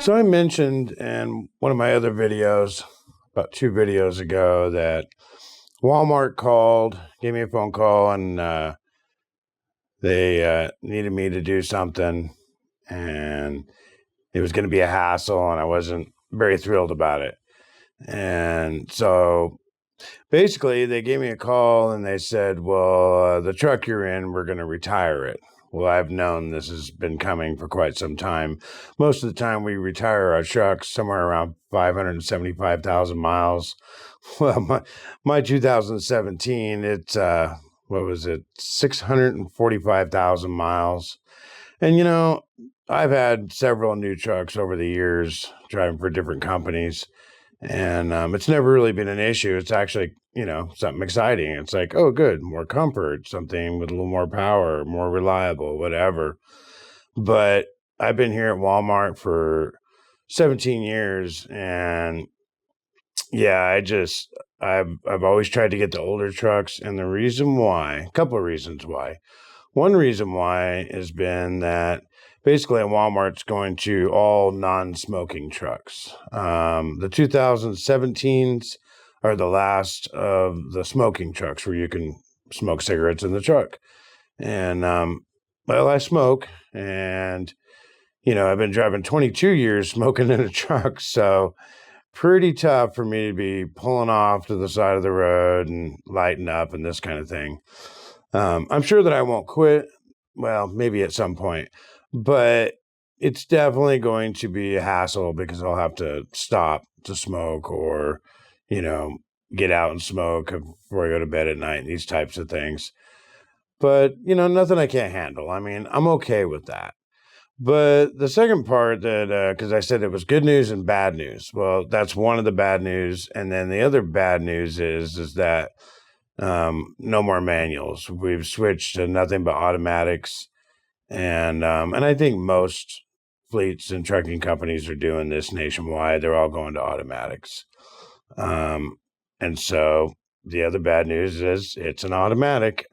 So I mentioned in one of my other videos, about 2 videos ago, that Walmart called, gave me a phone call, and they needed me to do something, and it was going to be a hassle, and I wasn't very thrilled about it. And so basically, they gave me a call, and they said, well, the truck you're in, we're going to retire it. Well, I've known this has been coming for quite some time. Most of the time, we retire our trucks somewhere around 575,000 miles. Well, my 2017, it's, what was it, 645,000 miles. And, I've had several new trucks over the years driving for different companies. And it's never really been an issue. It's actually, something exciting. It's like, oh, good, more comfort, something with a little more power, more reliable, whatever. But I've been here at Walmart for 17 years, and yeah, I've always tried to get the older trucks, and the reason why, a couple of reasons why. One reason why has been that basically Walmart's going to all non-smoking trucks. The 2017s are the last of the smoking trucks where you can smoke cigarettes in the truck. And, well, I smoke, and, I've been driving 22 years smoking in a truck. So pretty tough for me to be pulling off to the side of the road and lighting up and this kind of thing. I'm sure that I won't quit. Well, maybe at some point, but it's definitely going to be a hassle because I'll have to stop to smoke or, you know, get out and smoke before I go to bed at night and these types of things. But, nothing I can't handle. I mean, I'm okay with that. But the second part that, because I said it was good news and bad news. Well, that's one of the bad news. And then the other bad news is that no more manuals. We've switched to nothing but automatics. And I think most fleets and trucking companies are doing this nationwide. They're all going to automatics. And so the other bad news is it's an automatic.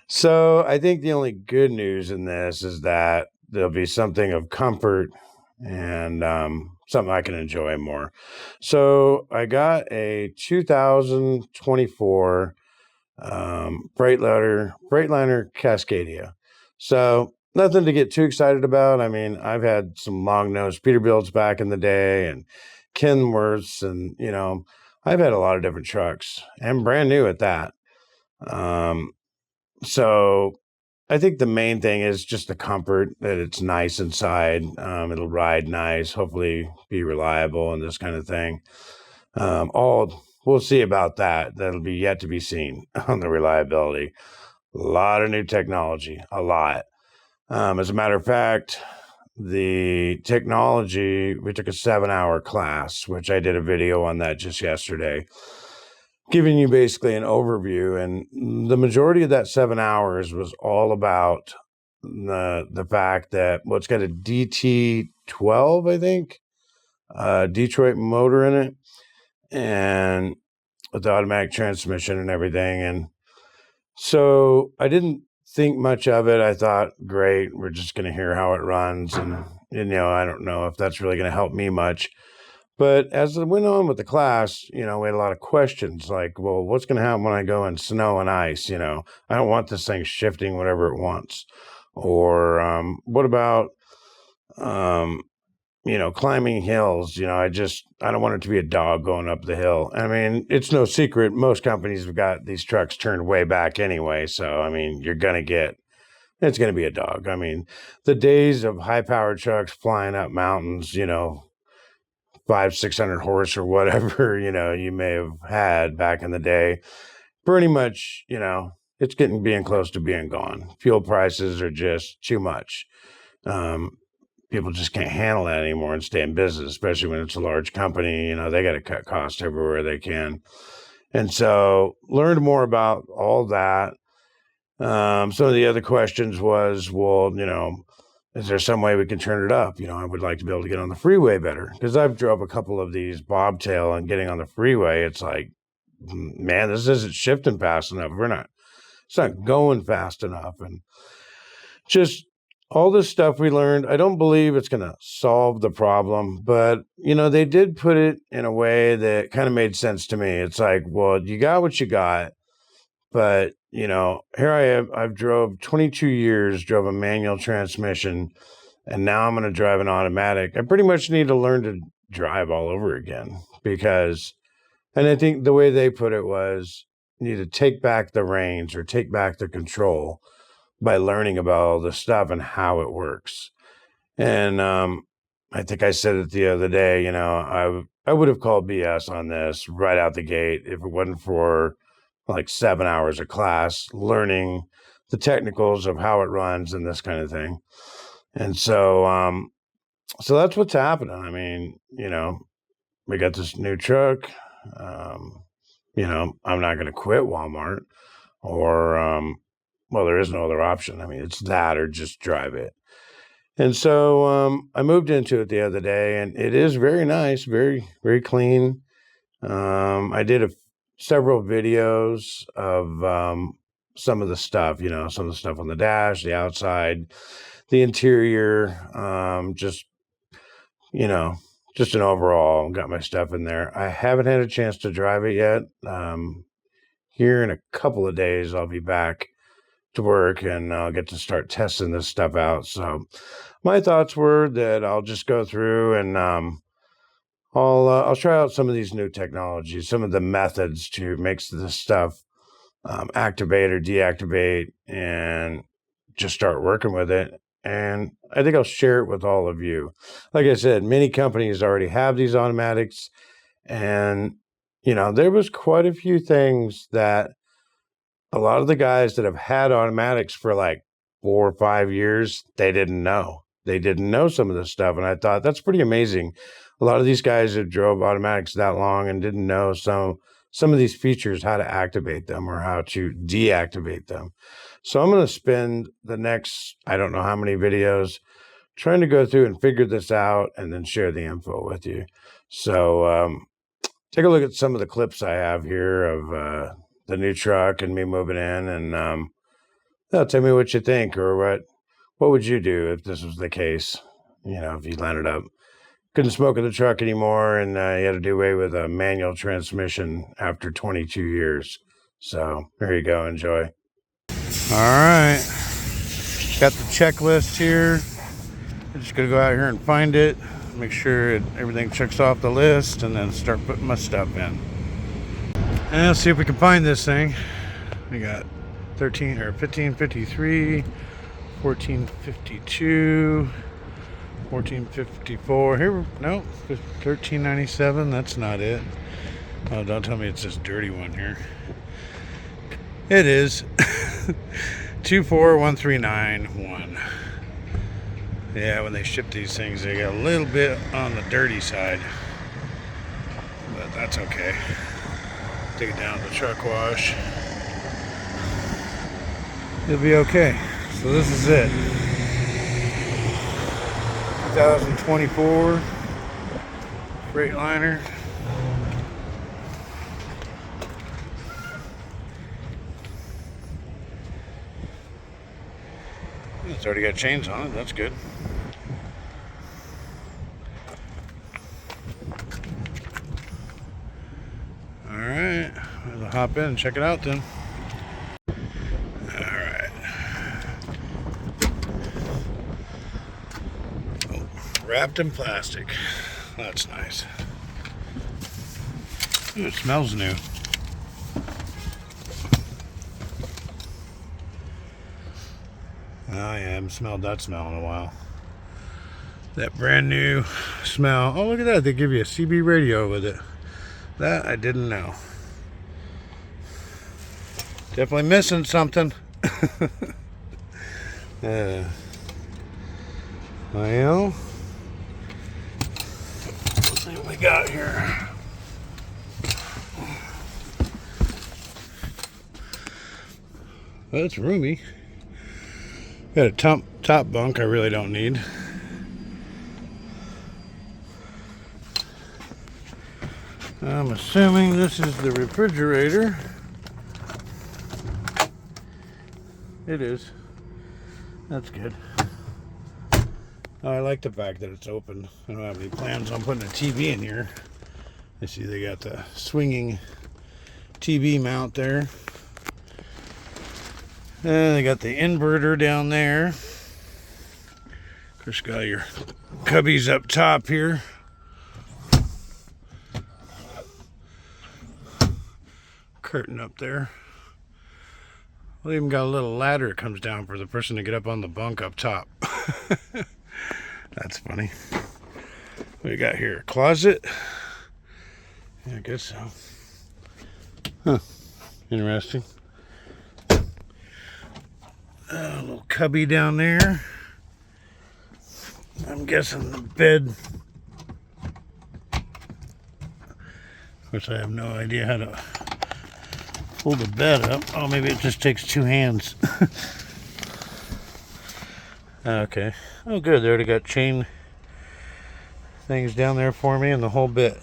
So I think the only good news in this is that there'll be something of comfort and something I can enjoy more. So I got a 2024 Freightliner Cascadia. So nothing to get too excited about. I mean, I've had some long-nosed Peterbilts back in the day and Kenworths, and I've had a lot of different trucks and brand new at that. So I think the main thing is just the comfort, that it's nice inside. It'll ride nice, hopefully be reliable and this kind of thing. We'll see about that. That'll be yet to be seen on the reliability. A lot of new technology, a lot. As a matter of fact, the technology, we took a 7-hour class, which I did a video on that just yesterday, giving you basically an overview. And the majority of that 7 hours was all about the fact that, well, it's got a DT12, I think, Detroit motor in it, and with the automatic transmission and everything. And so I didn't think much of it. I thought, great, we're just going to hear how it runs. And, I don't know if that's really going to help me much. But as I went on with the class, we had a lot of questions like, well, what's going to happen when I go in snow and ice? I don't want this thing shifting whatever it wants. Or what about, climbing hills? I don't want it to be a dog going up the hill. I mean, it's no secret. Most companies have got these trucks turned way back anyway. So, I mean, it's going to be a dog. I mean, the days of high powered trucks flying up mountains, 500-600 horse or whatever, you may have had back in the day, pretty much, it's being close to being gone. Fuel prices are just too much. People just can't handle that anymore and stay in business, especially when it's a large company. They got to cut costs everywhere they can. And so learned more about all that. Some of the other questions was, well, is there some way we can turn it up? I would like to be able to get on the freeway better, because I've drove a couple of these bobtail, and getting on the freeway, it's like, man, this isn't shifting fast enough. It's not going fast enough. And just all this stuff we learned, I don't believe it's going to solve the problem, but they did put it in a way that kind of made sense to me. It's like, well, you got what you got, but here I am. I've drove 22 years, drove a manual transmission, and now I'm going to drive an automatic. I pretty much need to learn to drive all over again and I think the way they put it was, you need to take back the reins or take back the control by learning about all this stuff and how it works. And I think I said it the other day, I would have called BS on this right out the gate if it wasn't for like 7 hours of class learning the technicals of how it runs and this kind of thing. And so that's what's happening. I mean, we got this new truck. I'm not going to quit Walmart or, well, there is no other option. I mean, it's that or just drive it. And so I moved into it the other day, and it is very nice, very, very clean. I did several videos of some of the stuff, some of the stuff on the dash, the outside, the interior, just an overall, got my stuff in there. I haven't had a chance to drive it yet. Here in a couple of days, I'll be back to work and I'll get to start testing this stuff out. So my thoughts were that I'll just go through and I'll try out some of these new technologies, some of the methods to make this stuff activate or deactivate and just start working with it. And I think I'll share it with all of you. Like I said, many companies already have these automatics. And, there was quite a few things that a lot of the guys that have had automatics for like 4 or 5 years, they didn't know. They didn't know some of this stuff. And I thought that's pretty amazing. A lot of these guys that drove automatics that long and didn't know some of these features, how to activate them or how to deactivate them. So I'm going to spend the next, I don't know how many videos, trying to go through and figure this out and then share the info with you. So take a look at some of the clips I have here of the new truck and me moving in, and tell me what you think, or what would you do if this was the case? If you landed up couldn't smoke in the truck anymore and you had to do away with a manual transmission after 22 years. So here you go. Enjoy. All right. Got the checklist here. I'm just going to go out here and find it, make sure everything checks off the list, and then start putting my stuff in. And let's see if we can find this thing. We got 1553, 1452. 1454 here. No, 1397. That's not it. Oh, don't tell me it's this dirty one here. It is 241391. Yeah, when they ship these things, they get a little bit on the dirty side, but that's okay. Take it down to the truck wash. It'll be okay. So this is it. 2024 Freightliner. It's already got chains on it. That's good. All right, we'll hop in and check it out then. Wrapped in plastic. That's nice. Ooh, it smells new. Oh yeah, I haven't smelled that smell in a while. That brand new smell. Oh, look at that. They give you a CB radio with it. That I didn't know. Definitely missing something. Well, let's see what we got here. Well, it's roomy. Got a top bunk I really don't need. I'm assuming this is the refrigerator. It is. That's good. I like the fact that it's open. I don't have any plans on putting a TV in here. I see they got the swinging TV mount there. And they got the inverter down there. Of course, got your cubbies up top here. Curtain up there. We even got a little ladder that comes down for the person to get up on the bunk up top. That's funny. What do we got here? A closet? Yeah, I guess so. Huh. Interesting. A little cubby down there. I'm guessing the bed. Of course, I have no idea how to pull the bed up. Oh, maybe it just takes two hands. Okay. Oh, good. They already got chain things down there for me and the whole bit.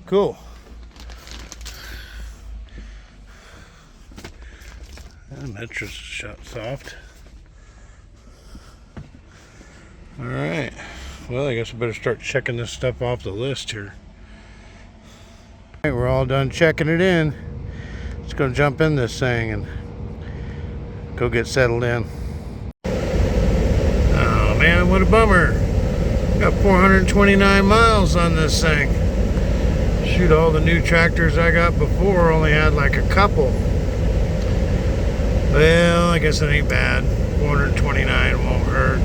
Cool. And mattress shut soft. All right. Well, I guess I better start checking this stuff off the list here. All right, we're all done checking it in. Let's go jump in this thing and go get settled in. Oh man, what a bummer. Got 429 miles on this thing. Shoot, all the new tractors I got before only had like a couple. Well, I guess it ain't bad. 429 won't hurt.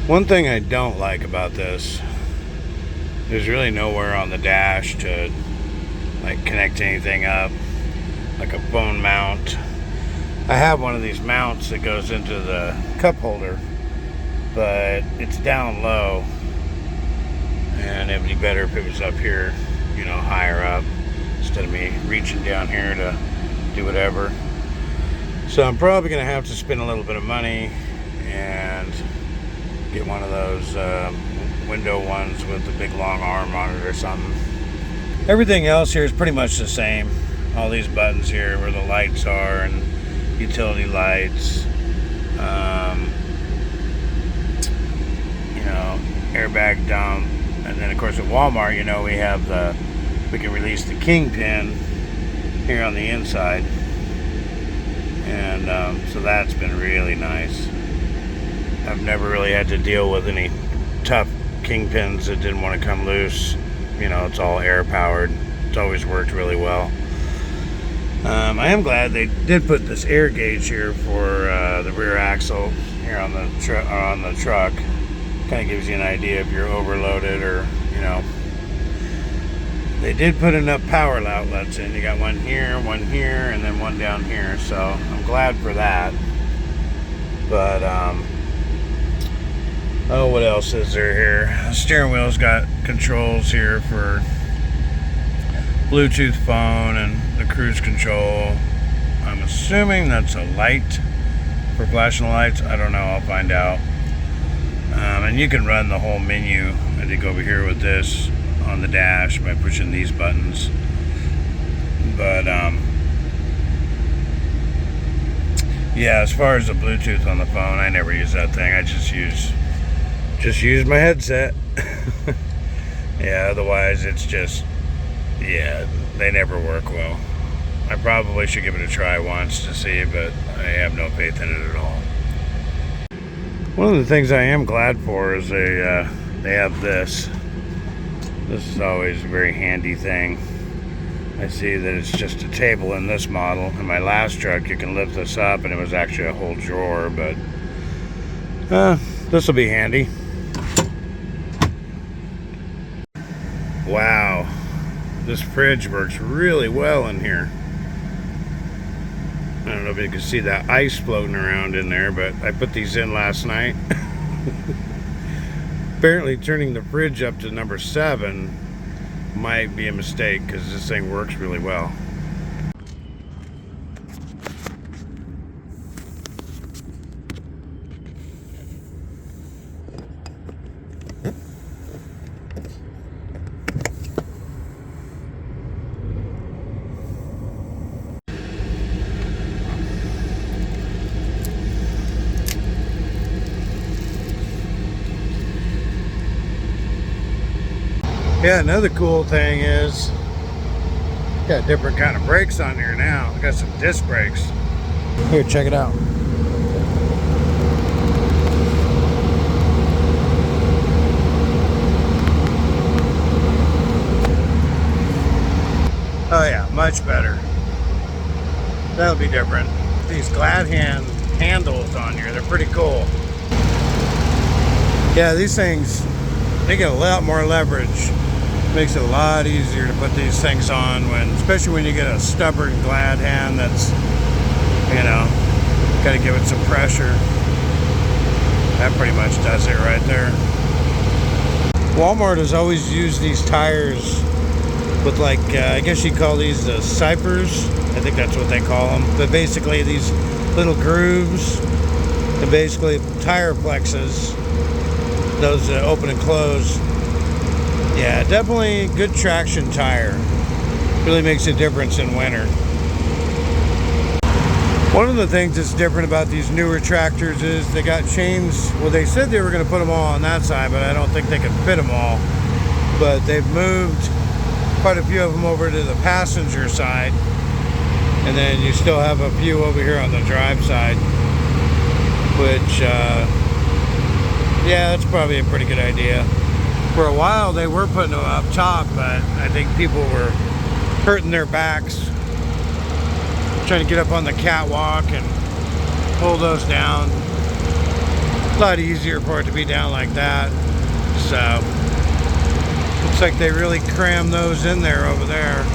One thing I don't like about this, there's really nowhere on the dash to like connect anything up, like a phone mount. I have one of these mounts that goes into the cup holder, but it's down low, and it would be better if it was up here, you know, higher up, instead of me reaching down here to do whatever. So I'm probably going to have to spend a little bit of money and get one of those window ones with the big long arm on it or something. Everything else here is pretty much the same. All these buttons here where the lights are and utility lights, you know, airbag dump, and then of course at Walmart, you know, we can release the kingpin here on the inside, and so that's been really nice. I've never really had to deal with any tough kingpins that didn't want to come loose. You know, it's all air powered. It's always worked really well. I am glad they did put this air gauge here for the rear axle here on the truck. Kind of gives you an idea if you're overloaded, or, you know. They did put enough power outlets in. You got one here, and then one down here. So I'm glad for that. But oh, what else is there here? The steering wheel's got controls here for Bluetooth phone and the cruise control. I'm assuming that's a light for flashing lights. I don't know. I'll find out. And you can run the whole menu, I think, over here with this on the dash by pushing these buttons. But yeah, as far as the Bluetooth on the phone, I never use that thing. I just use my headset. Yeah, otherwise it's just, yeah, they never work well. I probably should give it a try once to see, but I have no faith in it at all. One of the things I am glad for is they have this. This is always a very handy thing. I see that it's just a table in this model. In my last truck, you can lift this up, and it was actually a whole drawer, but this will be handy. Wow, this fridge works really well in here. I don't know if you can see that ice floating around in there, but I put these in last night. Apparently turning the fridge up to number 7 might be a mistake, because this thing works really well. Yeah, another cool thing is got different kind of brakes on here now. I got some disc brakes. Here, check it out. Oh yeah, much better. That'll be different. These glad hand handles on here, they're pretty cool. Yeah, these things, they get a lot more leverage. Makes it a lot easier to put these things on when, especially when you get a stubborn glad hand that's, you know, got to give it some pressure. That pretty much does it right there. Walmart has always used these tires with like, I guess you call these cypers. I think that's what they call them. But basically these little grooves and basically tire flexes, those open and close. Yeah, definitely good traction tire. Really makes a difference in winter. One of the things that's different about these newer tractors is they got chains. Well, they said they were going to put them all on that side, but I don't think they can fit them all. But they've moved quite a few of them over to the passenger side. And then you still have a few over here on the drive side. Which, yeah, that's probably a pretty good idea. For a while they were putting them up top, but I think people were hurting their backs trying to get up on the catwalk and pull those down. A lot easier for it to be down like that. So looks like they really crammed those in there over there.